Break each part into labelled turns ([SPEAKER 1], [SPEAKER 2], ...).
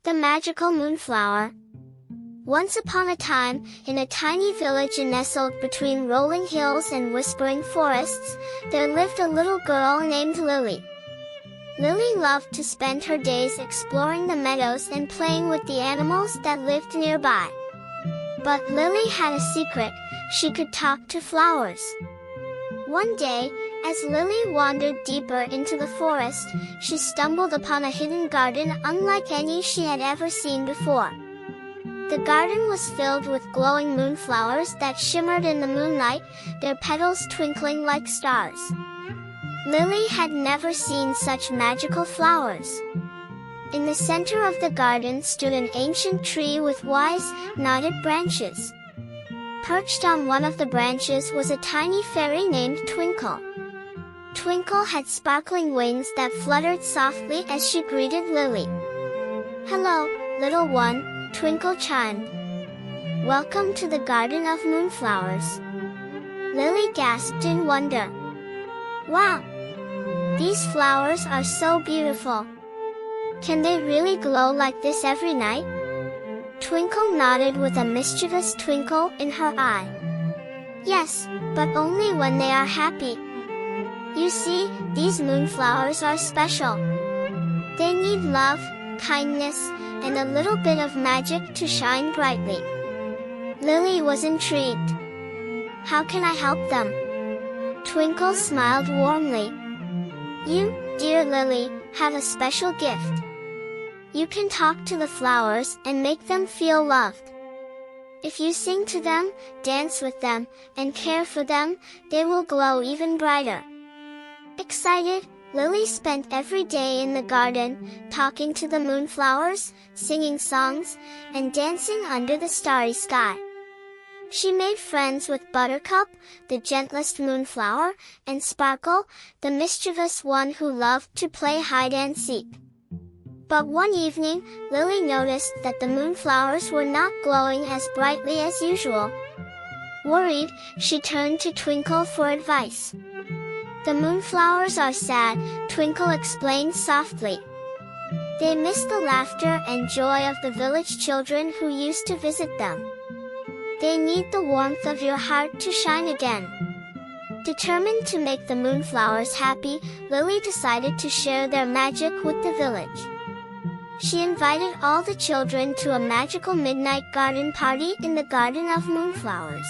[SPEAKER 1] The Magical Moonflower. Once upon a time, in a tiny village nestled between rolling hills and whispering forests, there lived a little girl named Lily. Lily loved to spend her days exploring the meadows and playing with the animals that lived nearby. But Lily had a secret: she could talk to flowers. One day, as Lily wandered deeper into the forest, she stumbled upon a hidden garden unlike any she had ever seen before. The garden was filled with glowing moonflowers that shimmered in the moonlight, their petals twinkling like stars. Lily had never seen such magical flowers. In the center of the garden stood an ancient tree with wise, knotted branches. Perched on one of the branches was a tiny fairy named Twinkle. Twinkle had sparkling wings that fluttered softly as she greeted Lily. "Hello, little one," Twinkle chimed. "Welcome to the Garden of Moonflowers." Lily gasped in wonder. "Wow! These flowers are so beautiful. Can they really glow like this every night?" Twinkle nodded with a mischievous twinkle in her eye. "Yes, but only when they are happy. You see, these moonflowers are special. They need love, kindness, and a little bit of magic to shine brightly." Lily was intrigued. "How can I help them?" Twinkle smiled warmly. "You, dear Lily, have a special gift. You can talk to the flowers and make them feel loved. If you sing to them, dance with them, and care for them, they will glow even brighter." Excited, Lily spent every day in the garden, talking to the moonflowers, singing songs, and dancing under the starry sky. She made friends with Buttercup, the gentlest moonflower, and Sparkle, the mischievous one who loved to play hide-and-seek. But one evening, Lily noticed that the moonflowers were not glowing as brightly as usual. Worried, she turned to Twinkle for advice. "The moonflowers are sad," Twinkle explained softly. "They miss the laughter and joy of the village children who used to visit them. They need the warmth of your heart to shine again." Determined to make the moonflowers happy, Lily decided to share their magic with the village. She invited all the children to a magical midnight garden party in the Garden of Moonflowers.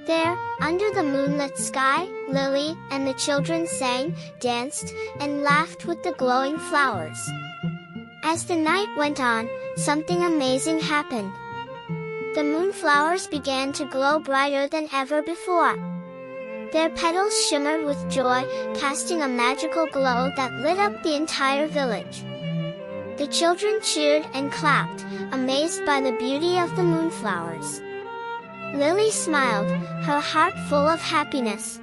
[SPEAKER 1] There, under the moonlit sky, Lily and the children sang, danced, and laughed with the glowing flowers. As the night went on, something amazing happened. The moonflowers began to glow brighter than ever before. Their petals shimmered with joy, casting a magical glow that lit up the entire village. The children cheered and clapped, amazed by the beauty of the moonflowers. Lily smiled, her heart full of happiness.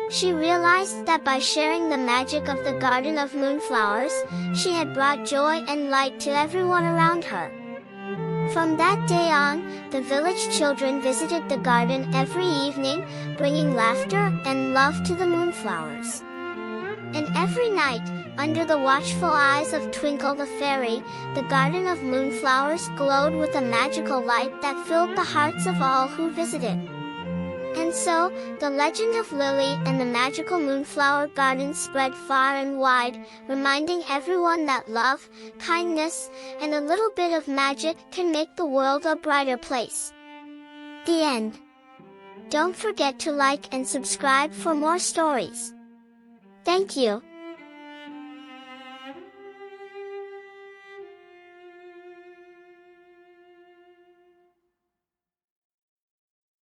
[SPEAKER 1] She realized that by sharing the magic of the Garden of Moonflowers, she had brought joy and light to everyone around her. From that day on, the village children visited the garden every evening, bringing laughter and love to the moonflowers. And every night, under the watchful eyes of Twinkle the fairy, the Garden of Moonflowers glowed with a magical light that filled the hearts of all who visited. And so, the legend of Lily and the Magical Moonflower Garden spread far and wide, reminding everyone that love, kindness, and a little bit of magic can make the world a brighter place. The end. Don't forget to like and subscribe for more stories. Thank you.